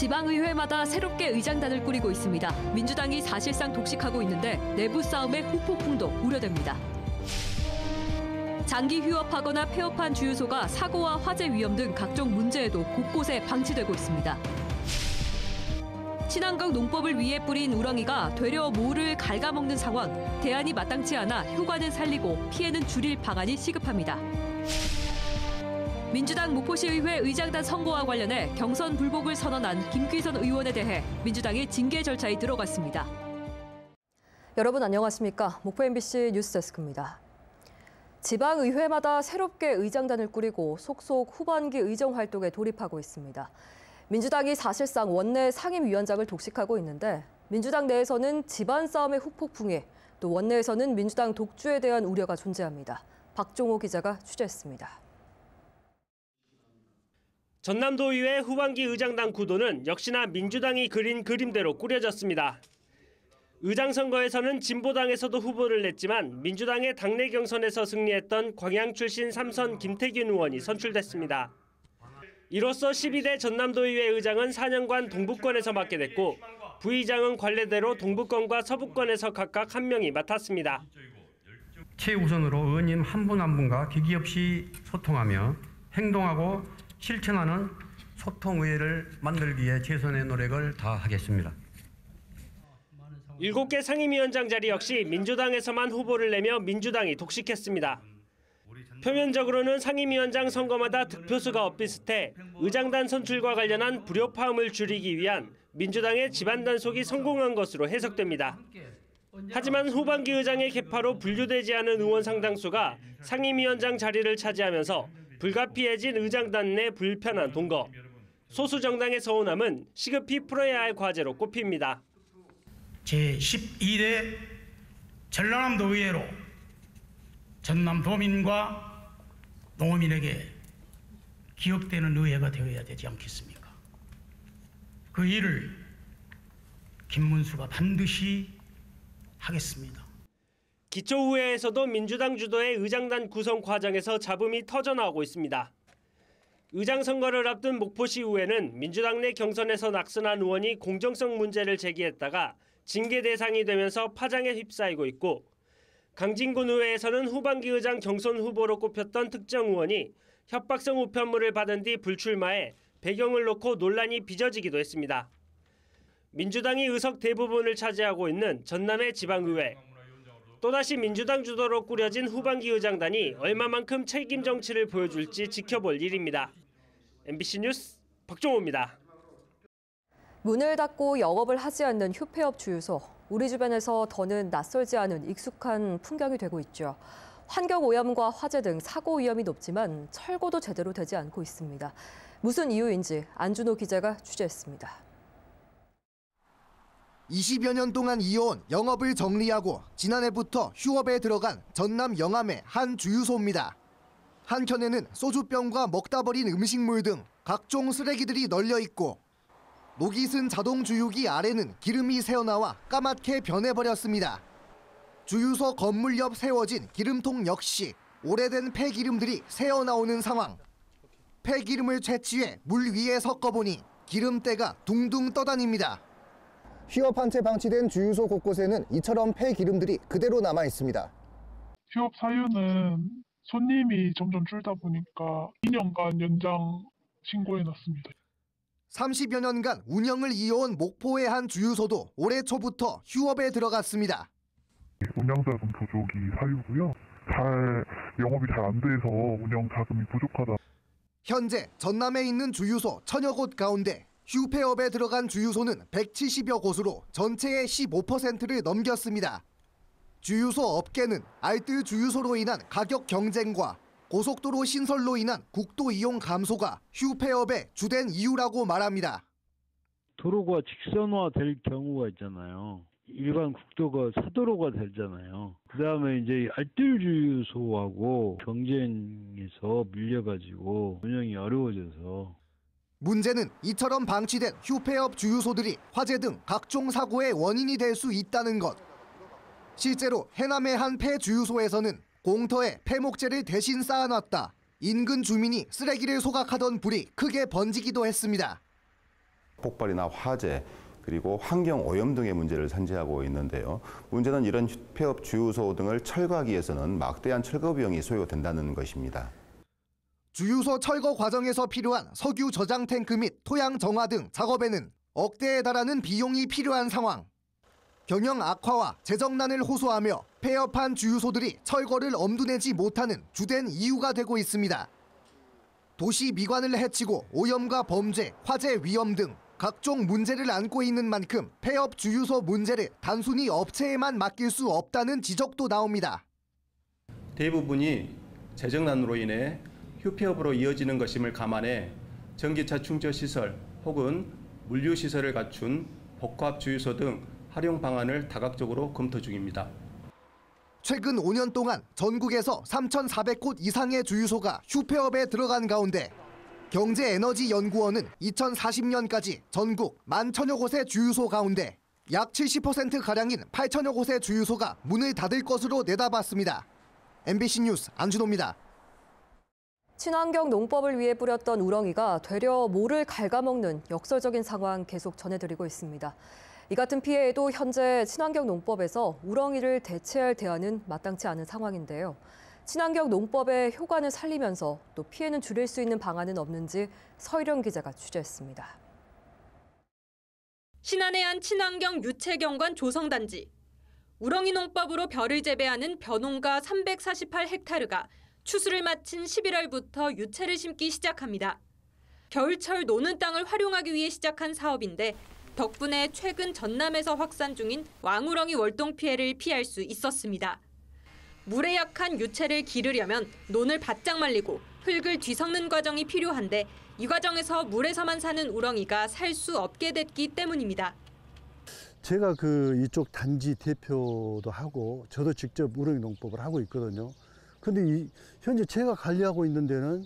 지방의회마다 새롭게 의장단을 꾸리고 있습니다. 민주당이 사실상 독식하고 있는데 내부 싸움의 후폭풍도 우려됩니다. 장기 휴업하거나 폐업한 주유소가 사고와 화재 위험 등 각종 문제에도 곳곳에 방치되고 있습니다. 친환경 농법을 위해 뿌린 우렁이가 되려 모를 갉아먹는 상황. 대안이 마땅치 않아 효과는 살리고 피해는 줄일 방안이 시급합니다. 민주당 목포시의회 의장단 선거와 관련해 경선 불복을 선언한 김귀선 의원에 대해 민주당이 징계 절차에 들어갔습니다. 여러분 안녕하십니까? 목포 MBC 뉴스데스크입니다. 지방의회마다 새롭게 의장단을 꾸리고 속속 후반기 의정 활동에 돌입하고 있습니다. 민주당이 사실상 원내 상임위원장을 독식하고 있는데 민주당 내에서는 집안 싸움의 후폭풍에 또 원내에서는 민주당 독주에 대한 우려가 존재합니다. 박종호 기자가 취재했습니다. 전남도의회 후반기 의장단 구도는 역시나 민주당이 그린 그림대로 꾸려졌습니다. 의장 선거에서는 진보당에서도 후보를 냈지만 민주당의 당내 경선에서 승리했던 광양 출신 3선 김태균 의원이 선출됐습니다. 이로써 12대 전남도의회 의장은 4년간 동부권에서 맡게 됐고 부의장은 관례대로 동부권과 서부권에서 각각 한 명이 맡았습니다. 최우선으로 의원님 한 분 한 분과 기기 없이 소통하며 행동하고 실천하는 소통의회를 만들기 위해 최선의 노력을 다하겠습니다. 7개 상임위원장 자리 역시 민주당에서만 후보를 내며 민주당이 독식했습니다. 표면적으로는 상임위원장 선거마다 득표수가 엇비슷해 의장단 선출과 관련한 불협화음을 줄이기 위한 민주당의 집안 단속이 성공한 것으로 해석됩니다. 하지만 후반기 의장의 개파로 분류되지 않은 의원 상당수가 상임위원장 자리를 차지하면서 불가피해진 의장단 내 불편한 동거. 소수 정당의 서운함은 시급히 풀어야 할 과제로 꼽힙니다. 제12대 전라남도 의회로 전남도민과 농민에게 기억되는 의회가 되어야 되지 않겠습니까? 그 일을 김문수가 반드시 하겠습니다. 기초의회에서도 민주당 주도의 의장단 구성 과정에서 잡음이 터져나오고 있습니다. 의장 선거를 앞둔 목포시의회는 민주당 내 경선에서 낙선한 의원이 공정성 문제를 제기했다가 징계 대상이 되면서 파장에 휩싸이고 있고 강진군 의회에서는 후반기 의장 경선 후보로 꼽혔던 특정 의원이 협박성 우편물을 받은 뒤 불출마해 배경을 놓고 논란이 빚어지기도 했습니다. 민주당이 의석 대부분을 차지하고 있는 전남의 지방의회. 또다시 민주당 주도로 꾸려진 후반기 의장단이 얼마만큼 책임 정치를 보여줄지 지켜볼 일입니다. MBC 뉴스 박종호입니다. 문을 닫고 영업을 하지 않는 휴폐업 주유소. 우리 주변에서 더는 낯설지 않은 익숙한 풍경이 되고 있죠. 환경오염과 화재 등 사고 위험이 높지만 철거도 제대로 되지 않고 있습니다. 무슨 이유인지 안준호 기자가 취재했습니다. 20여 년 동안 이어온 영업을 정리하고 지난해부터 휴업에 들어간 전남 영암의 한 주유소입니다. 한켠에는 소주병과 먹다 버린 음식물 등 각종 쓰레기들이 널려 있고 녹이 쓴 자동 주유기 아래는 기름이 새어나와 까맣게 변해버렸습니다. 주유소 건물 옆 세워진 기름통 역시 오래된 폐기름들이 새어나오는 상황. 폐기름을 채취해 물 위에 섞어보니 기름때가 둥둥 떠다닙니다. 휴업한 채 방치된 주유소 곳곳에는 이처럼 폐기름들이 그대로 남아 있습니다. 휴업 사유는 손님이 점점 줄다 보니까 2년간 연장 신고해놨습니다. 30여 년간 운영을 이어온 목포의 한 주유소도 올해 초부터 휴업에 들어갔습니다. 운영자금 부족이 사유고요. 영업이 잘 안 돼서 운영 자금이 부족하다. 현재 전남에 있는 주유소 천여 곳 가운데 휴폐업에 들어간 주유소는 170여 곳으로 전체의 15%를 넘겼습니다. 주유소 업계는 알뜰 주유소로 인한 가격 경쟁과 고속도로 신설로 인한 국도 이용 감소가 휴폐업의 주된 이유라고 말합니다. 도로가 직선화될 경우가 있잖아요. 일반 국도가 사도로가 되잖아요. 그다음에 이제 알뜰 주유소하고 경쟁에서 밀려가지고 운영이 어려워져서. 문제는 이처럼 방치된 휴폐업 주유소들이 화재 등 각종 사고의 원인이 될 수 있다는 것. 실제로 해남의 한 폐주유소에서는 공터에 폐목재를 대신 쌓아놨다 인근 주민이 쓰레기를 소각하던 불이 크게 번지기도 했습니다. 폭발이나 화재, 그리고 환경 오염 등의 문제를 산재하고 있는데요. 문제는 이런 폐업 주유소 등을 철거하기 위해서는 막대한 철거 비용이 소요된다는 것입니다. 주유소 철거 과정에서 필요한 석유 저장 탱크 및 토양 정화 등 작업에는 억대에 달하는 비용이 필요한 상황. 경영 악화와 재정난을 호소하며 폐업한 주유소들이 철거를 엄두내지 못하는 주된 이유가 되고 있습니다. 도시 미관을 해치고 오염과 범죄, 화재 위험 등 각종 문제를 안고 있는 만큼 폐업 주유소 문제를 단순히 업체에만 맡길 수 없다는 지적도 나옵니다. 대부분이 재정난으로 인해 휴폐업으로 이어지는 것임을 감안해 전기차 충전 시설 혹은 물류 시설을 갖춘 복합 주유소 등 활용 방안을 다각적으로 검토 중입니다. 최근 5년 동안 전국에서 3,400곳 이상의 주유소가 휴폐업에 들어간 가운데 경제에너지연구원은 2040년까지 전국 11,000여 곳의 주유소 가운데 약 70%가량인 8,000여 곳의 주유소가 문을 닫을 것으로 내다봤습니다. MBC 뉴스 안준호입니다. 친환경 농법을 위해 뿌렸던 우렁이가 되려 모를 갉아먹는 역설적인 상황 계속 전해드리고 있습니다. 이 같은 피해에도 현재 친환경 농법에서 우렁이를 대체할 대안은 마땅치 않은 상황인데요. 친환경 농법의 효과는 살리면서 또 피해는 줄일 수 있는 방안은 없는지 서희령 기자가 취재했습니다. 신안의 한 친환경 유채경관 조성단지. 우렁이 농법으로 벼를 재배하는 벼농가 348헥타르가 추수를 마친 11월부터 유채를 심기 시작합니다. 겨울철 노는 땅을 활용하기 위해 시작한 사업인데 덕분에 최근 전남에서 확산 중인 왕우렁이 월동 피해를 피할 수 있었습니다. 물에 약한 유채를 기르려면 논을 바짝 말리고 흙을 뒤섞는 과정이 필요한데 이 과정에서 물에서만 사는 우렁이가 살 수 없게 됐기 때문입니다. 제가 이쪽 단지 대표도 하고 저도 직접 우렁이 농법을 하고 있거든요. 근데 현재 제가 관리하고 있는 데는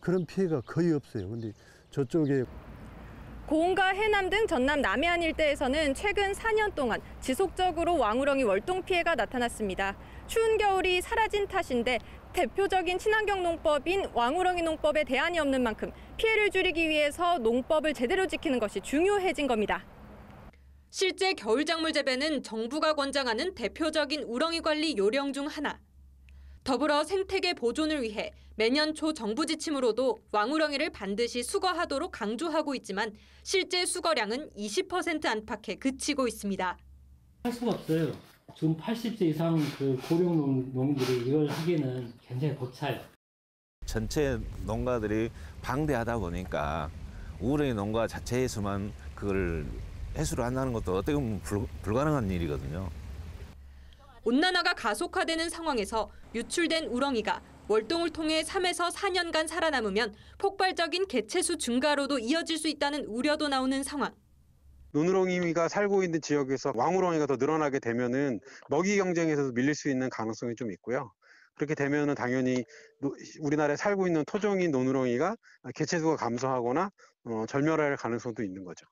그런 피해가 거의 없어요. 근데 저쪽에 고흥과 해남 등 전남 남해안 일대에서는 최근 4년 동안 지속적으로 왕우렁이 월동 피해가 나타났습니다. 추운 겨울이 사라진 탓인데 대표적인 친환경 농법인 왕우렁이 농법에 대안이 없는 만큼 피해를 줄이기 위해서 농법을 제대로 지키는 것이 중요해진 겁니다. 실제 겨울작물 재배는 정부가 권장하는 대표적인 우렁이 관리 요령 중 하나. 더불어 생태계 보존을 위해 매년 초 정부 지침으로도 왕우렁이를 반드시 수거하도록 강조하고 있지만 실제 수거량은 20% 안팎에 그치고 있습니다. 할 수가 없어요. 지금 80세 이상 고령 농민들이 이걸 하기에는 굉장히 벅차요. 전체 농가들이 방대하다 보니까 우렁이 농가 자체에서만 그걸 해수를 한다는 것도 어떻게 보면 불가능한 일이거든요. 온난화가 가속화되는 상황에서 유출된 우렁이가 월동을 통해 3에서 4년간 살아남으면 폭발적인 개체수 증가로도 이어질 수 있다는 우려도 나오는 상황. 논우렁이가 살고 있는 지역에서 왕우렁이가 더 늘어나게 되면은 먹이 경쟁에서도 밀릴 수 있는 가능성이 좀 있고요. 그렇게 되면은 당연히 우리나라에 살고 있는 토종인 논우렁이가 개체수가 감소하거나 절멸할 가능성도 있는 거죠.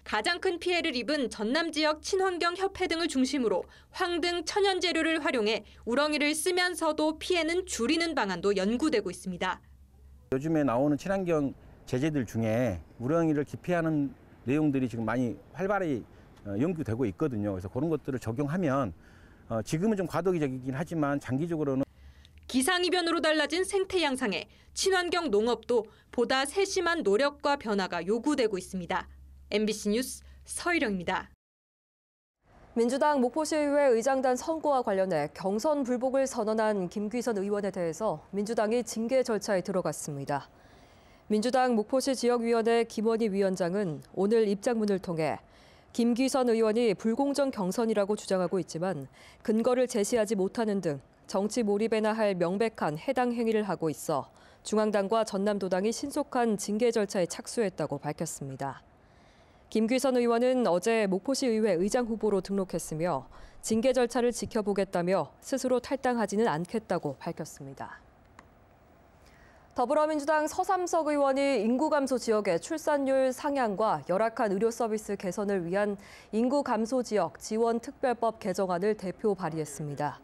가장 큰 피해를 입은 전남 지역 친환경 협회 등을 중심으로 황 등 천연 재료를 활용해 우렁이를 쓰면서도 피해는 줄이는 방안도 연구되고 있습니다. 요즘에 나오는 친환경 제재들 중에 우렁이를 기피하는 내용들이 지금 많이 활발히 연구되고 있거든요. 그래서 그런 것들을 적용하면 지금은 좀 과도기적이긴 하지만 장기적으로는 기상이변으로 달라진 생태 양상에 친환경 농업도 보다 세심한 노력과 변화가 요구되고 있습니다. MBC 뉴스 서희령입니다. 민주당 목포시의회 의장단 선거와 관련해 경선 불복을 선언한 김귀선 의원에 대해서 민주당이 징계 절차에 들어갔습니다. 민주당 목포시 지역위원회 김원희 위원장은 오늘 입장문을 통해 김귀선 의원이 불공정 경선이라고 주장하고 있지만 근거를 제시하지 못하는 등 정치 몰입에나 할 명백한 해당 행위를 하고 있어 중앙당과 전남도당이 신속한 징계 절차에 착수했다고 밝혔습니다. 김귀선 의원은 어제 목포시의회 의장 후보로 등록했으며 징계 절차를 지켜보겠다며 스스로 탈당하지는 않겠다고 밝혔습니다. 더불어민주당 서삼석 의원이 인구 감소 지역의 출산율 상향과 열악한 의료 서비스 개선을 위한 인구 감소 지역 지원 특별법 개정안을 대표 발의했습니다.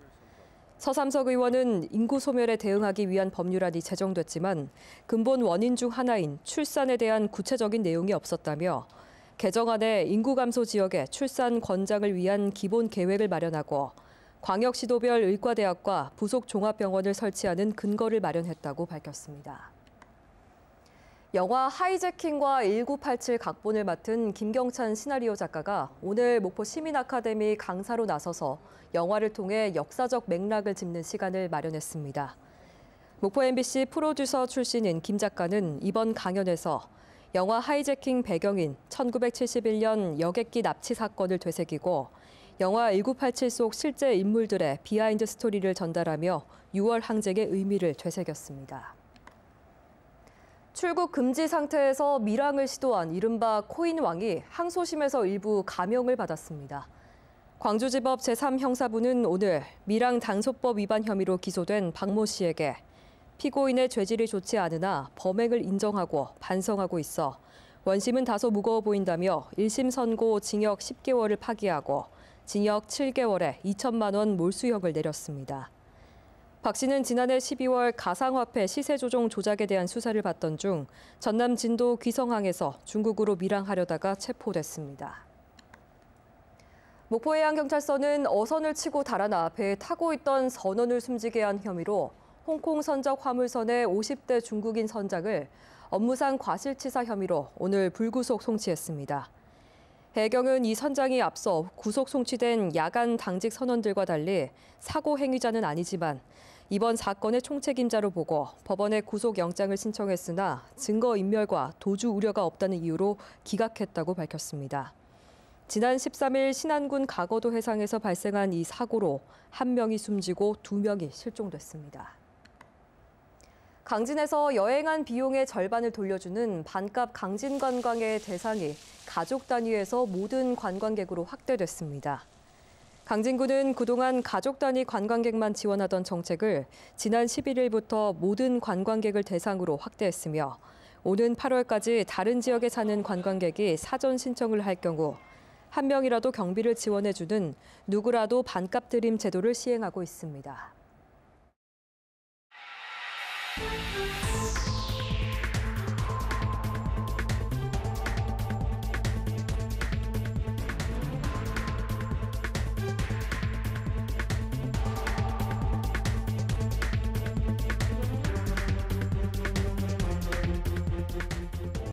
서삼석 의원은 인구 소멸에 대응하기 위한 법률안이 제정됐지만 근본 원인 중 하나인 출산에 대한 구체적인 내용이 없었다며 개정안에 인구 감소 지역의 출산 권장을 위한 기본 계획을 마련하고 광역시도별 의과대학과 부속 종합병원을 설치하는 근거를 마련했다고 밝혔습니다. 영화 하이제킹과 1987 각본을 맡은 김경찬 시나리오 작가가 오늘 목포 시민아카데미 강사로 나서서 영화를 통해 역사적 맥락을 짚는 시간을 마련했습니다. 목포 MBC 프로듀서 출신인 김 작가는 이번 강연에서 영화 하이제킹 배경인 1971년 여객기 납치 사건을 되새기고 영화 1987 속 실제 인물들의 비하인드 스토리를 전달하며 6월 항쟁의 의미를 되새겼습니다. 출국 금지 상태에서 밀항을 시도한 이른바 코인왕이 항소심에서 일부 감형을 받았습니다. 광주지법 제3형사부는 오늘 밀항 당소법 위반 혐의로 기소된 박모 씨에게 피고인의 죄질이 좋지 않으나 범행을 인정하고 반성하고 있어 원심은 다소 무거워 보인다며 1심 선고 징역 10개월을 파기하고 징역 7개월에 2천만 원 몰수형을 내렸습니다. 박 씨는 지난해 12월 가상화폐 시세 조종 조작에 대한 수사를 받던 중 전남 진도 귀성항에서 중국으로 밀항하려다가 체포됐습니다. 목포해양경찰서는 어선을 치고 달아나 배에 타고 있던 선원을 숨지게 한 혐의로 홍콩 선적 화물선의 50대 중국인 선장을 업무상 과실치사 혐의로 오늘 불구속 송치했습니다. 해경은 이 선장이 앞서 구속 송치된 야간 당직 선원들과 달리 사고 행위자는 아니지만 이번 사건의 총책임자로 보고 법원에 구속영장을 신청했으나 증거인멸과 도주 우려가 없다는 이유로 기각했다고 밝혔습니다. 지난 13일 신안군 가거도 해상에서 발생한 이 사고로 1명이 숨지고 2명이 실종됐습니다. 강진에서 여행한 비용의 절반을 돌려주는 반값 강진 관광의 대상이 가족 단위에서 모든 관광객으로 확대됐습니다. 강진구는 그동안 가족 단위 관광객만 지원하던 정책을 지난 11일부터 모든 관광객을 대상으로 확대했으며 오는 8월까지 다른 지역에 사는 관광객이 사전 신청을 할 경우 1명이라도 경비를 지원해주는 누구라도 반값 드림 제도를 시행하고 있습니다.